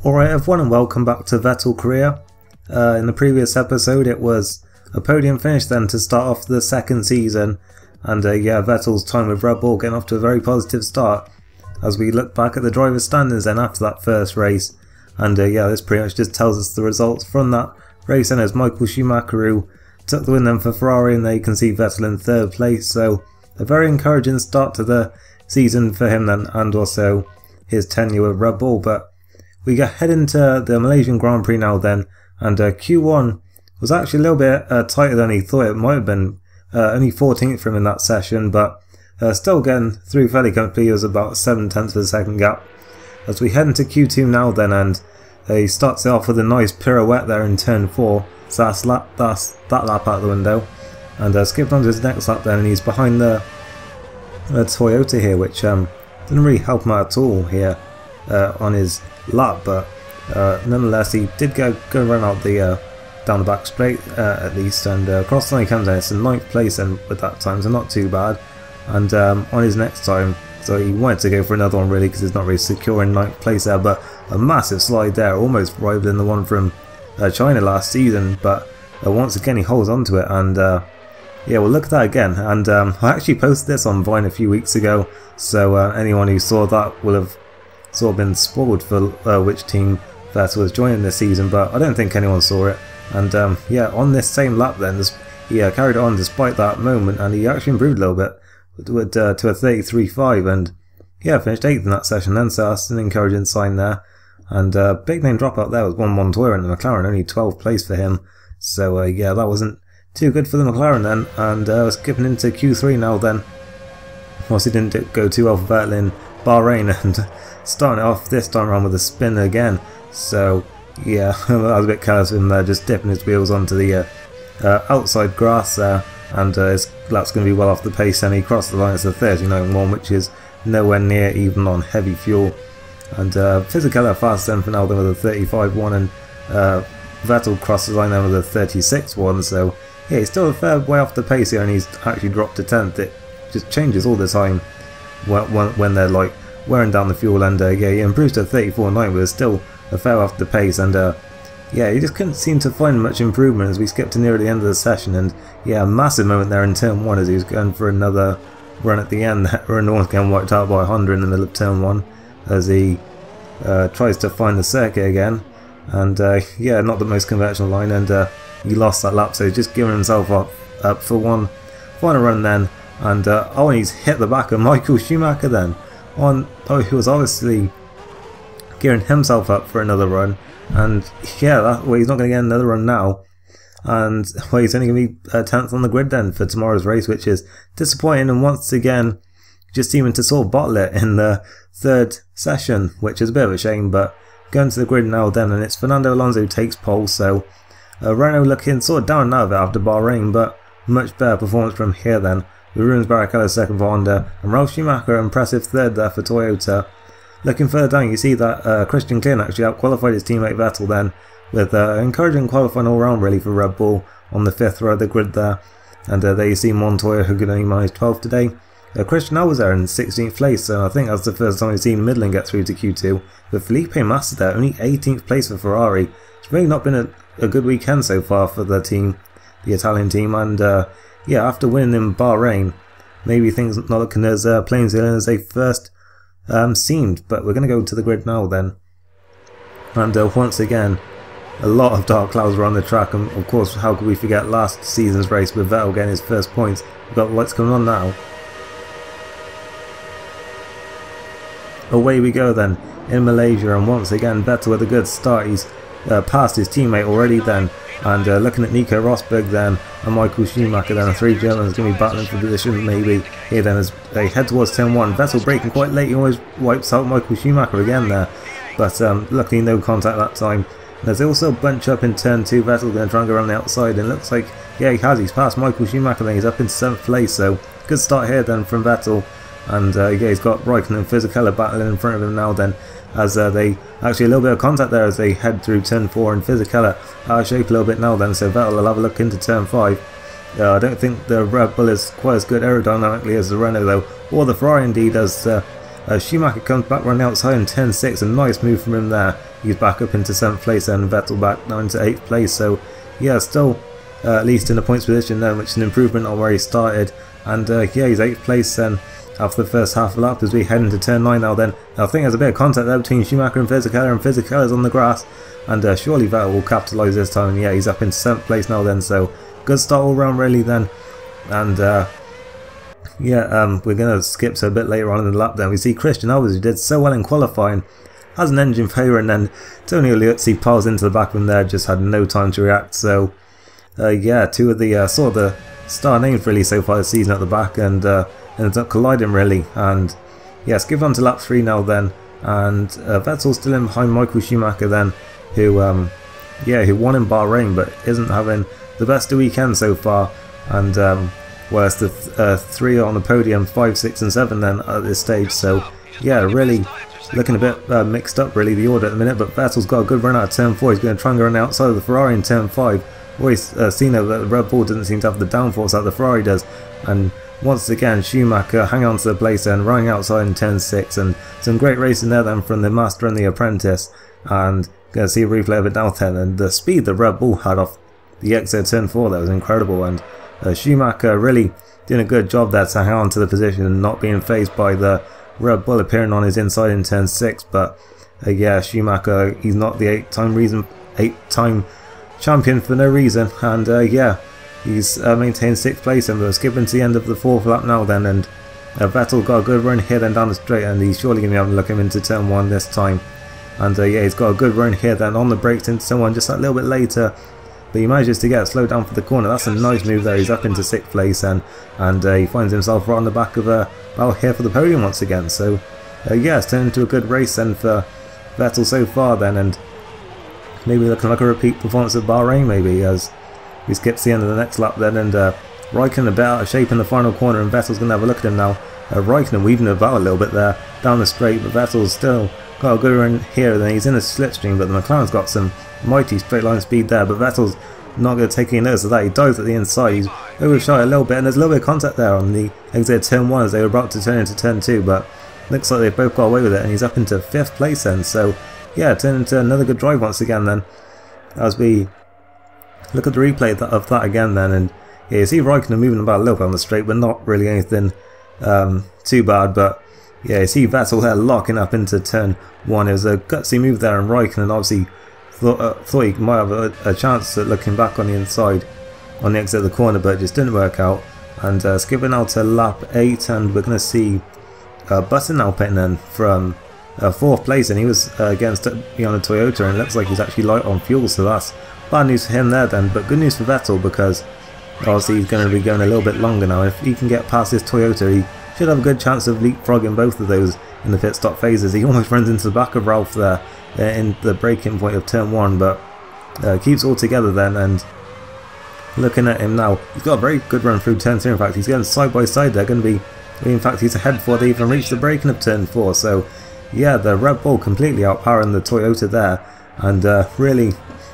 Alright everyone, and welcome back to Vettel Career. In the previous episode it was a podium finish then to start off the second season, and yeah, Vettel's time with Red Bull getting off to a very positive start as we look back at the driver's standings then after that first race. And yeah, this pretty much just tells us the results from that race, and it's Michael Schumacher who took the win then for Ferrari, and there you can see Vettel in third place, so a very encouraging start to the season for him then, and also his tenure with Red Bull. But we head into the Malaysian Grand Prix now then, and Q1 was actually a little bit tighter than he thought it might have been. Only 14th for him in that session, but still getting through fairly comfortably. It was about 7/10 of a second gap. As we head into Q2 now then, and he starts it off with a nice pirouette there in turn 4, so that's that lap out the window, and skipped on to his next lap then, and he's behind the Toyota here, which didn't really help him out at all here on his lap, but nonetheless he did go run out the down the back straight at least, and across the line he comes in. It's in 9th place and with that time, so not too bad. And on his next time, so he wanted to go for another one really because he's not really secure in 9th place there, but a massive slide there, almost rivaling the one from China last season, but once again he holds on to it, and yeah, we'll look at that again. And I actually posted this on Vine a few weeks ago, so anyone who saw that will have sort of been spoiled for which team Vettel was joining this season, but I don't think anyone saw it. And yeah, on this same lap then, he carried it on despite that moment, and he actually improved a little bit to a 33.5, and yeah, finished 8th in that session then, so that's an encouraging sign there. And big name dropout there was one Montoya in the McLaren, only 12th place for him, so yeah, that wasn't too good for the McLaren then. And skipping into Q3 now then, obviously didn't go too well for Vettel in Bahrain, and starting it off this time around with a spin again, so yeah, I was a bit careless of him there, just dipping his wheels onto the outside grass there, and his lap's going to be well off the pace, and he crossed the line as a 39.1, which is nowhere near even on heavy fuel. And Fisichella fast then for now then with a 35.1, and Vettel crossed the line then with a 36.1, so yeah, he's still a fair way off the pace here, and he's actually dropped to 10th. It just changes all the time when they're like wearing down the fuel, and yeah, he improves to 34.9, but it's still a fair off the pace. And yeah, he just couldn't seem to find much improvement as we skipped to near the end of the session. And yeah, a massive moment there in turn 1 as he was going for another run at the end, and almost getting wiped out by Honda in the middle of turn 1 as he tries to find the circuit again. And yeah, not the most conventional line, and he lost that lap, so he's just giving himself up for one final run then. And oh, and he's hit the back of Michael Schumacher then, he was obviously gearing himself up for another run. And yeah, well, he's not going to get another run now, and well, he's only going to be 10th on the grid then for tomorrow's race, which is disappointing, and once again just seeming to sort of bottle it in the 3rd session, which is a bit of a shame. But going to the grid now then, and it's Fernando Alonso who takes pole, so Renault looking sort of down and out of it after Bahrain, but much better performance from here then, with Rubens Barrichello 2nd for Honda, and Ralf Schumacher impressive 3rd there for Toyota. Looking further down, you see that Christian Klien actually out-qualified his teammate Vettel then, with encouraging qualifying all round really for Red Bull on the 5th row of the grid there. And there you see Montoya, who could only manage 12th today. Christian L was there in 16th place, so I think that's the first time we've seen Midland get through to Q2. With Felipe Massa there, only 18th place for Ferrari. It's really not been a good weekend so far for the team, the Italian team. And yeah, after winning in Bahrain, maybe things not looking as plain sailing as they first seemed. But we're going to go to the grid now then, and once again a lot of dark clouds were on the track, and of course how could we forget last season's race with Vettel getting his first points. We've got the lights coming on now. Away we go then in Malaysia, and once again Vettel with a good start. He's passed his teammate already then, and looking at Nico Rosberg then and Michael Schumacher then, the 3 Germans going to be battling for position maybe here then as they head towards turn 1. Vettel braking quite late, he always wipes out Michael Schumacher again there, but luckily no contact that time. And as they also bunch up in turn 2, Vettel going to try and go around the outside, and it looks like yeah, he's passed Michael Schumacher then, he's up in 7th place, so good start here then from Vettel. And yeah, he's got Raikkonen and Fisichella battling in front of him now then, as they actually a little bit of contact there as they head through turn 4, and Fisichella out of shape a little bit now then, so Vettel will have a look into turn 5. I don't think the Red Bull is quite as good aerodynamically as the Renault though, or the Ferrari indeed, as Schumacher comes back running outside in turn 6, a nice move from him there. He's back up into 7th place and Vettel back down into 8th place, so yeah, still at least in the points position there, which is an improvement on where he started. And yeah, he's 8th place then after the first half lap as we head into turn 9 now then. I think there's a bit of contact there between Schumacher and Fisichella on the grass, and surely Vettel will capitalise this time, and yeah, he's up into 7th place now then, so good start all round really then. And yeah, we're going to skip to a bit later on in the lap then. We see Christian Albers, who did so well in qualifying, has an engine failure, and then Tony Liuzzi piles into the back of him there, just had no time to react. So yeah, two of the sort of the star names really so far this season at the back, and ended up colliding really. And yeah, skip on to lap 3 now then, and Vettel's still in behind Michael Schumacher then, who yeah, who won in Bahrain but isn't having the best of weekend so far. And whereas the 3 on the podium, 5, 6 and 7 then at this stage. So yeah, really looking a bit mixed up really, the order at the minute. But Vettel's got a good run out of turn 4. He's going to try and go around the outside of the Ferrari in turn 5. Always seen that the Red Bull doesn't seem to have the downforce that the Ferrari does. And once again, Schumacher hang on to the place and running outside in turn 6, and some great racing there then from the Master and the Apprentice. And going to see a replay of it now then, and the speed the Red Bull had off the exit turn 4 there was incredible. And Schumacher really doing a good job there to hang on to the position and not being faced by the Red Bull appearing on his inside in turn 6. But yeah, Schumacher, he's not the 8-time champion for no reason. And yeah, he's maintained 6th place, and we're skipping to the end of the 4th lap now then. And Vettel got a good run here then down the straight, and he's surely going to be able to look him into turn 1 this time. And yeah, he's got a good run here then on the brakes into turn 1 just that little bit later. But he manages to get slowed down for the corner. That's a nice move there. He's up into 6th place and he finds himself right on the back of Val here for the podium once again. So yeah, it's turned into a good race then for Vettel so far then, and maybe looking like a repeat performance of Bahrain maybe, as we skip to the end of the next lap then. And Raikkonen a bit out of shape in the final corner, and Vettel's going to have a look at him now. Raikkonen weaving about a little bit there down the straight, but Vettel's still got a good run here. Then he's in a slipstream, but the McLaren's got some mighty straight line speed there, but Vettel's not going to take any notice of that. He dives at the inside, he's overshot a little bit, and there's a little bit of contact there on the exit of turn 1 as they were about to turn into turn 2, but looks like they both got away with it, and he's up into 5th place then. So yeah, turned into another good drive once again then, as we look at the replay of that again then. And yeah, you see Raikkonen moving about a little bit on the straight, but not really anything too bad. But yeah, you see Vettel there locking up into turn 1. It was a gutsy move there, and Raikkonen obviously thought he might have a chance at looking back on the inside on the exit of the corner, but it just didn't work out. And skipping out to lap 8, and we're going to see Button now pitting in from 4th place, and he was getting stuck behind the Toyota, and it looks like he's actually light on fuel, so that's bad news for him there then, but good news for Vettel, because obviously he's going to be going a little bit longer now. If he can get past this Toyota, he should have a good chance of leapfrogging both of those in the pit stop phases. He almost runs into the back of Ralph there in the braking point of turn 1, but keeps all together then. And looking at him now, he's got a very good run through turn 2. In fact, he's going side by side. They're going to be, in fact, he's ahead before they even reach the braking of turn 4. So yeah, the Red Bull completely outpowering the Toyota there, and really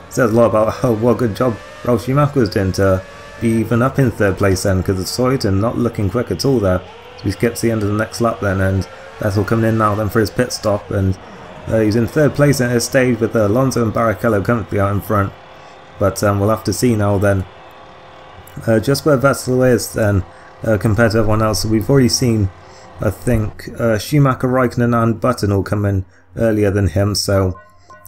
says a lot about what a good job Ralph Schumacher was doing to be even up in 3rd place then, because the Toyota not looking quick at all there. So we skip to the end of the next lap then, and Vettel coming in now then for his pit stop, and he's in 3rd place at this stage with Alonso and Barrichello comfortably out in front. But we'll have to see now then just where Vettel is then compared to everyone else. So we've already seen, I think, Schumacher, Raikkonen and Button all come in earlier than him, so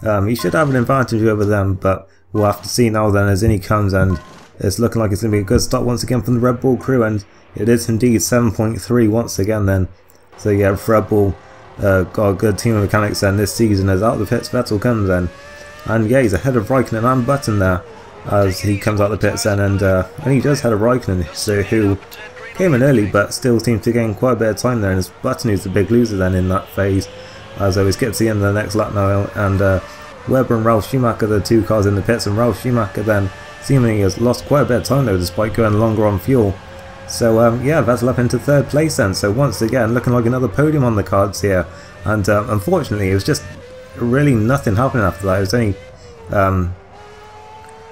he should have an advantage over them. But we'll have to see now then as in he comes, and it's looking like it's going to be a good start once again from the Red Bull crew, and it is indeed 7.3 once again then. So yeah, Red Bull got a good team of mechanics then this season, as out of the pits Vettel comes then. And yeah, he's ahead of Raikkonen and Button there as he comes out the pits then, and he does head of Raikkonen, so who came in early but still seems to gain quite a bit of time there, and it's Button who's the big loser then in that phase. As we get to the end of the next lap now, and Webber and Ralf Schumacher, the two cars in the pits, and Ralf Schumacher then seemingly has lost quite a bit of time though despite going longer on fuel. So yeah, Vettel up into 3rd place then, so once again looking like another podium on the cards here. And unfortunately it was just really nothing happening after that. It was only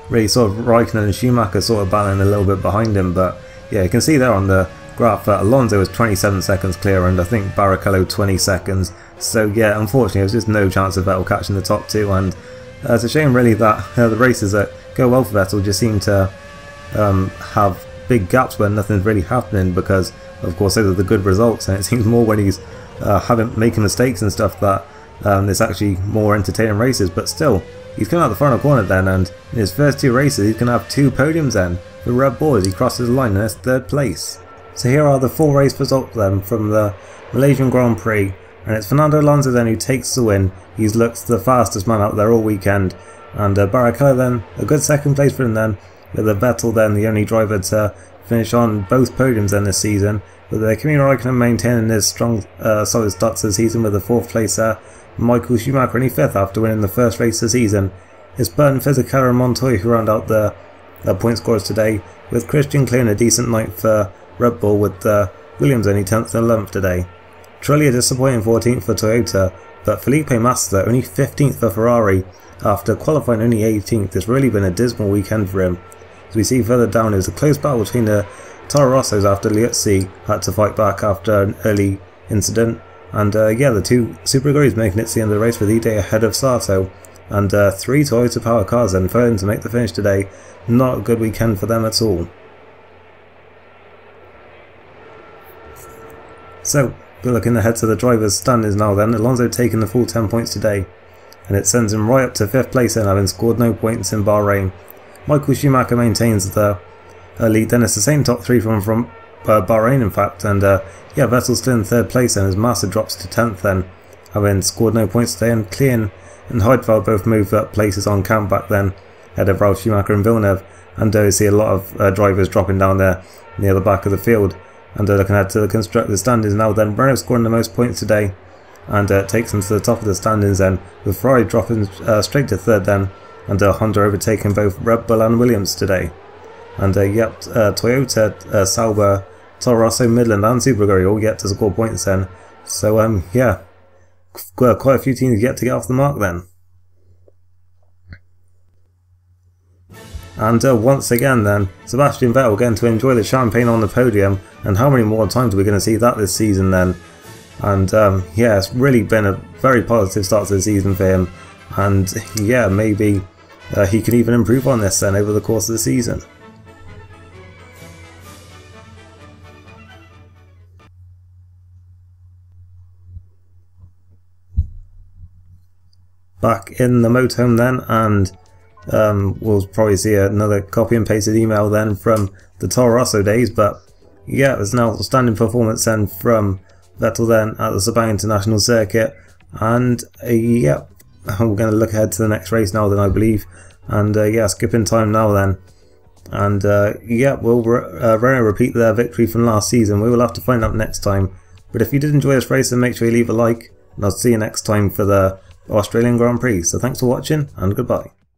really sort of Raikkonen and Schumacher sort of battling a little bit behind him, but yeah, you can see there on the graph that Alonso was 27 seconds clear and I think Barrichello 20 seconds. So yeah, unfortunately there was just no chance of Vettel catching the top two, and it's a shame really that the races that go well for Vettel just seem to have big gaps where nothing's really happening, because of course those are the good results, and it seems more when he's making mistakes and stuff that it's actually more entertaining races. But still, he's coming out the final corner then, and in his first two races he's going to have 2 podiums then for Red Bull as he crosses the line in his 3rd place. So here are the 4 race results then from the Malaysian Grand Prix, and it's Fernando Alonso then who takes the win. He's looked the fastest man out there all weekend, and Barrichello then a good 2nd place for him then, with Vettel then the only driver to finish on both podiums then this season, with Kimi Raikkonen maintaining his strong solid start to the season with a 4th place there. Michael Schumacher only 5th after winning the first race of the season. It's Burton, Fisichella and Montoya who round out the point scorers today, with Christian clearing a decent night for Red Bull, with Williams only 10th and 11th today. Truly a disappointing 14th for Toyota, but Felipe Massa only 15th for Ferrari after qualifying only 18th. It's really been a dismal weekend for him. As we see further down, it was a close battle between the Toro Rossos after Liuzzi had to fight back after an early incident. And yeah, the 2 Super Agrees making it to the end of the race with Ide ahead of Sato, and 3 Toyota power cars then failing to make the finish today. Not a good weekend for them at all. So we're looking ahead to the drivers' standings now then. Alonso taking the full 10 points today, and it sends him right up to 5th place then, having scored no points in Bahrain. Michael Schumacher maintains the lead then. It's the same top 3 from Bahrain in fact, and yeah, Vettel's still in 3rd place then as Massa drops to 10th then, having scored no points today, and Klein and Heidfeld both moved up places on camp back then ahead of Ralf Schumacher and Villeneuve, and you see a lot of drivers dropping down there near the back of the field. And looking ahead to the constructors' standings now then, Renault scoring the most points today, and takes them to the top of the standings then, with Ferrari dropping straight to 3rd then, and Honda overtaking both Red Bull and Williams today. And yep, Toyota, Sauber, Toro Rosso, Midland and Super Aguri all get to score points then. So yeah, quite a few teams yet to get off the mark then. And once again then, Sebastian Vettel getting to enjoy the champagne on the podium, and how many more times are we going to see that this season then? And yeah, it's really been a very positive start to the season for him, and yeah, maybe he can even improve on this then over the course of the season. Back in the motorhome then, and we'll probably see another copy and pasted email then from the Toro Rosso days, but yeah, it was an outstanding performance then from Vettel then at the Sabang International Circuit, and yeah, we're going to look ahead to the next race now then, I believe, and yeah, skipping time now then, and yeah, we'll repeat their victory from last season. We will have to find out next time, but if you did enjoy this race then make sure you leave a like, and I'll see you next time for the Australian Grand Prix. So thanks for watching, and goodbye.